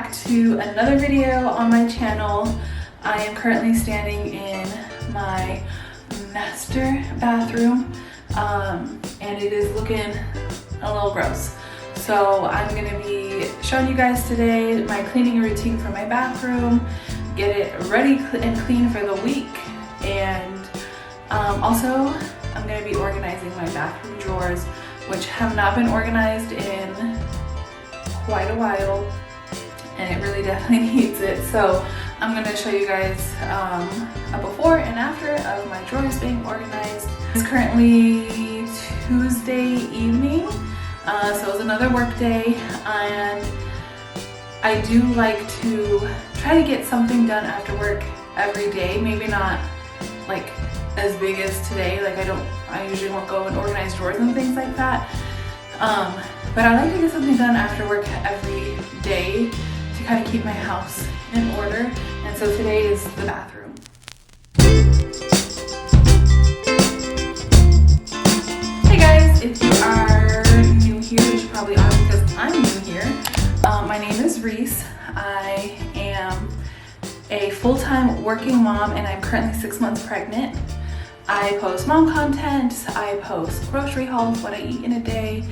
back to another video on my channel. I am currently standing in my master bathroom and it is looking a little gross. So I'm gonna be showing you guys today my cleaning routine for my bathroom, get it ready and clean for the week, and also I'm gonna be organizing my bathroom drawers, which have not been organized in quite a while, and it really definitely needs it. So I'm going to show you guys a before and after of my drawers being organized. It's currently Tuesday evening, so it's another work day, and I do like to try to get something done after work every day. Maybe not like as big as today, like I usually won't go and organize drawers and things like that. But I like to get something done after work every day to kind of keep my house in order. And so today is the bathroom. Hey guys, if you are new here, which you probably are because I'm new here, my name is Reese. I am a full-time working mom and I'm currently 6 months pregnant. I post mom content, I post grocery hauls, what I eat in a day,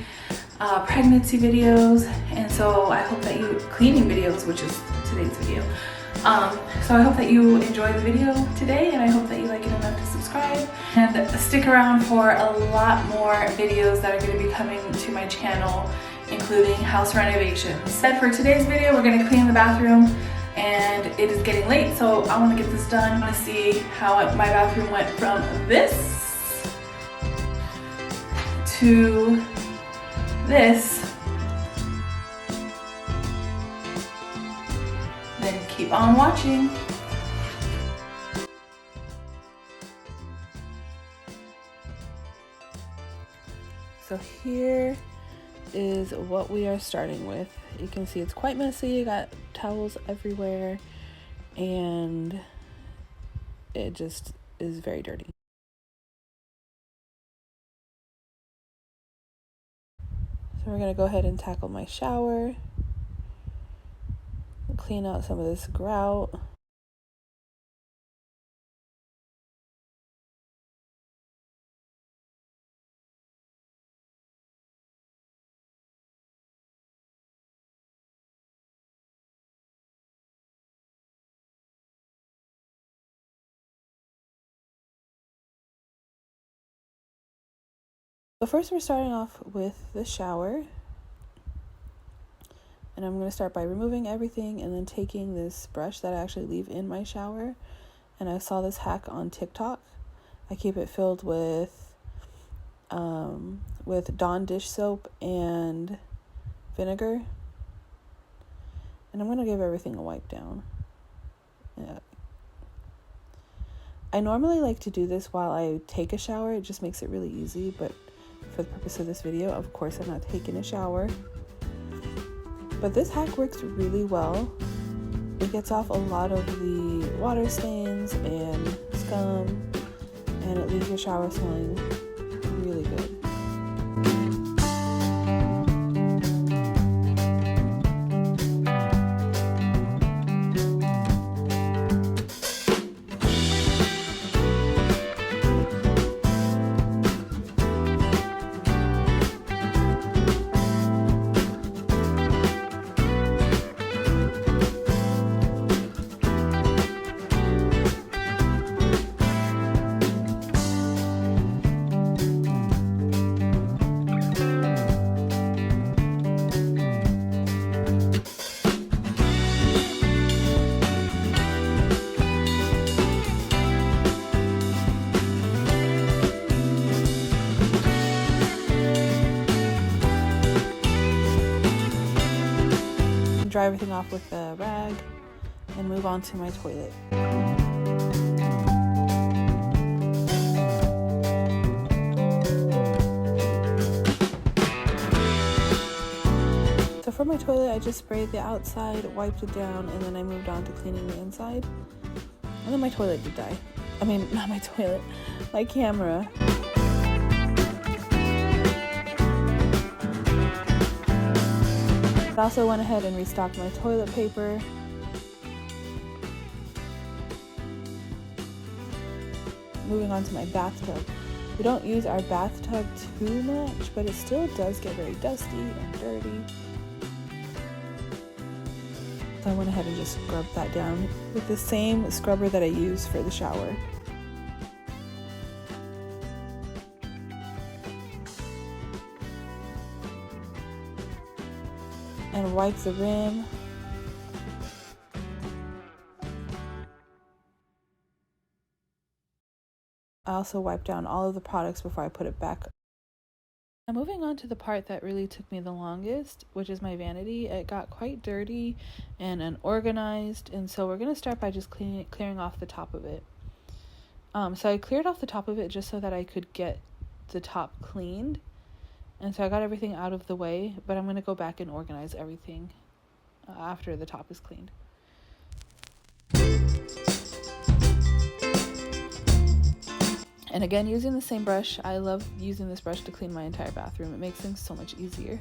pregnancy videos, and so I hope that you, cleaning videos, which is today's video. So I hope that you enjoy the video today, and I hope that you like it enough to subscribe and stick around for a lot more videos that are going to be coming to my channel, including house renovations. And for today's video, we're going to clean the bathroom, and it is getting late, so I want to get this done. I want to see how my bathroom went from this to this. Then keep on watching. So here is what we are starting with. You can see it's quite messy. You got towels everywhere and it just is very dirty. So we're gonna go ahead and tackle my shower, clean out some of this grout. So first we're starting off with the shower, and I'm going to start by removing everything and then taking this brush that I actually leave in my shower, and I saw this hack on TikTok. I keep it filled with Dawn dish soap and vinegar, and I'm going to give everything a wipe down. Yeah. I normally like to do this while I take a shower. It just makes it really easy, but for the purpose of this video, of course, I'm not taking a shower. But this hack works really well. It gets off a lot of the water stains and scum, and it leaves your shower smelling really good. Dry everything off with the rag and move on to my toilet. So for my toilet, I just sprayed the outside, wiped it down, and then I moved on to cleaning the inside. And then my toilet did die. I mean, not my toilet, my camera. I also went ahead and restocked my toilet paper. Moving on to my bathtub. We don't use our bathtub too much, but it still does get very dusty and dirty. So I went ahead and just scrubbed that down with the same scrubber that I use for the shower. And wiped the rim. I also wiped down all of the products before I put it back. Now moving on to the part that really took me the longest, which is my vanity. It got quite dirty and unorganized, and so we're going to start by just clearing off the top of it. So I cleared off the top of it just so that I could get the top cleaned. And so I got everything out of the way, but I'm going to go back and organize everything after the top is cleaned. And again, using the same brush. I love using this brush to clean my entire bathroom. It makes things so much easier.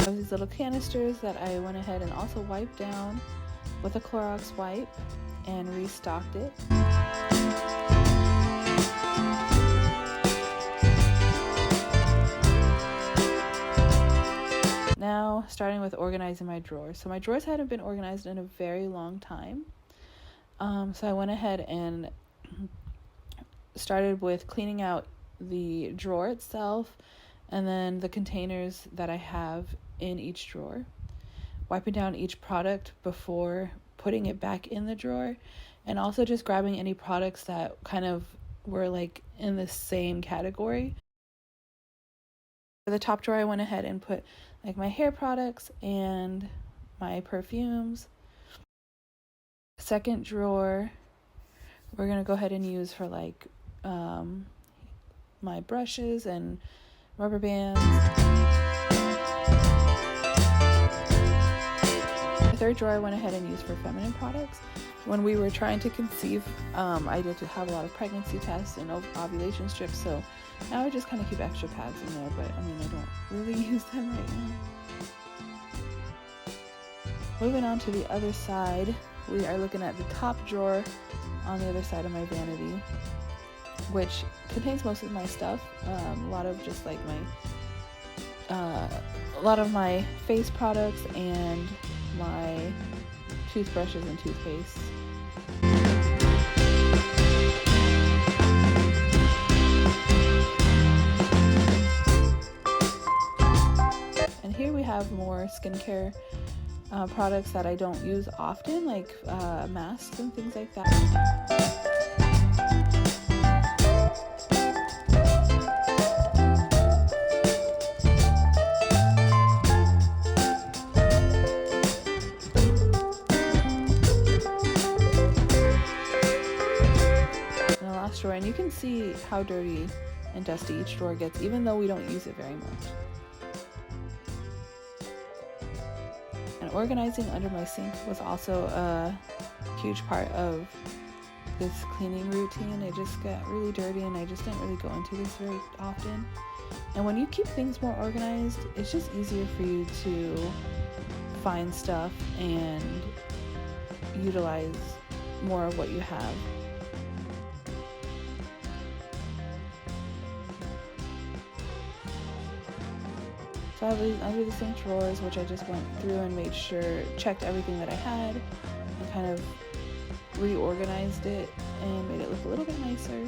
These little canisters that I went ahead and also wiped down with a Clorox wipe and restocked it. Now, starting with organizing my drawers. So my drawers hadn't been organized in a very long time. So I went ahead and started with cleaning out the drawer itself and then the containers that I have in each drawer. Wiping down each product before putting it back in the drawer, and also just grabbing any products that kind of were like in the same category. For the top drawer, I went ahead and put like my hair products and my perfumes. Second drawer, we're gonna go ahead and use for like my brushes and rubber bands. The third drawer I went ahead and used for feminine products. When we were trying to conceive, I did have a lot of pregnancy tests and ovulation strips, so now I just kind of keep extra pads in there, but I mean, I don't really use them right now. Moving on to the other side, we are looking at the top drawer on the other side of my vanity, which contains most of my stuff. A lot of just like a lot of my face products and my toothbrushes and toothpaste. And here we have more skincare products that I don't use often, like masks and things like that. Drawer, and you can see how dirty and dusty each drawer gets, even though we don't use it very much. And organizing under my sink was also a huge part of this cleaning routine. It just got really dirty and I just didn't really go into this very often. And when you keep things more organized, it's just easier for you to find stuff and utilize more of what you have. So I have under the sink drawers, which I just went through and made sure, checked everything that I had and kind of reorganized it and made it look a little bit nicer.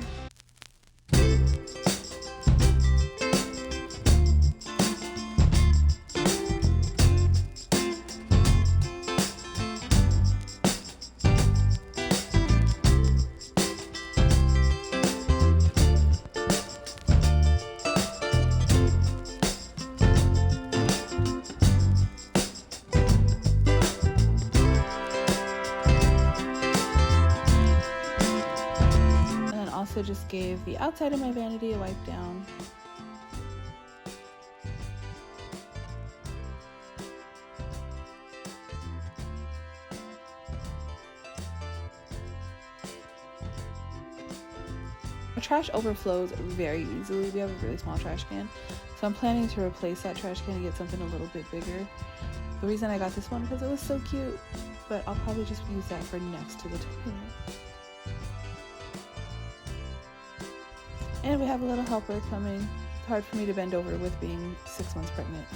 Also just gave the outside of my vanity a wipe down. The trash overflows very easily. We have a really small trash can, so I'm planning to replace that trash can and get something a little bit bigger. The reason I got this one because it was so cute, but I'll probably just use that for next to the toilet. And we have a little helper coming. It's hard for me to bend over with being 6 months pregnant.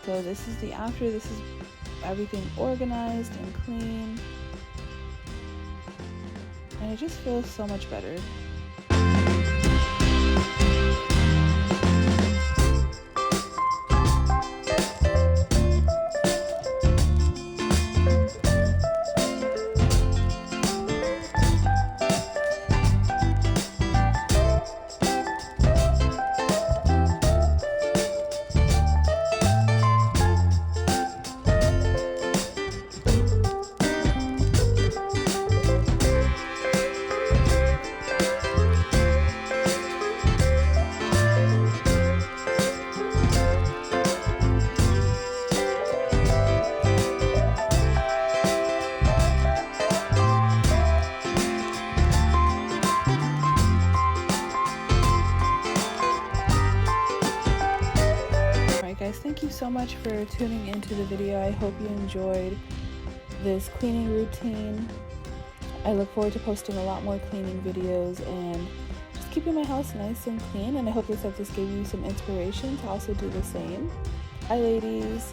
So this is the after. This is everything organized and clean. And it just feels so much better. Guys, thank you so much for tuning into the video. I hope you enjoyed this cleaning routine. I look forward to posting a lot more cleaning videos and just keeping my house nice and clean, and I hope that this gave you some inspiration to also do the same. Bye ladies.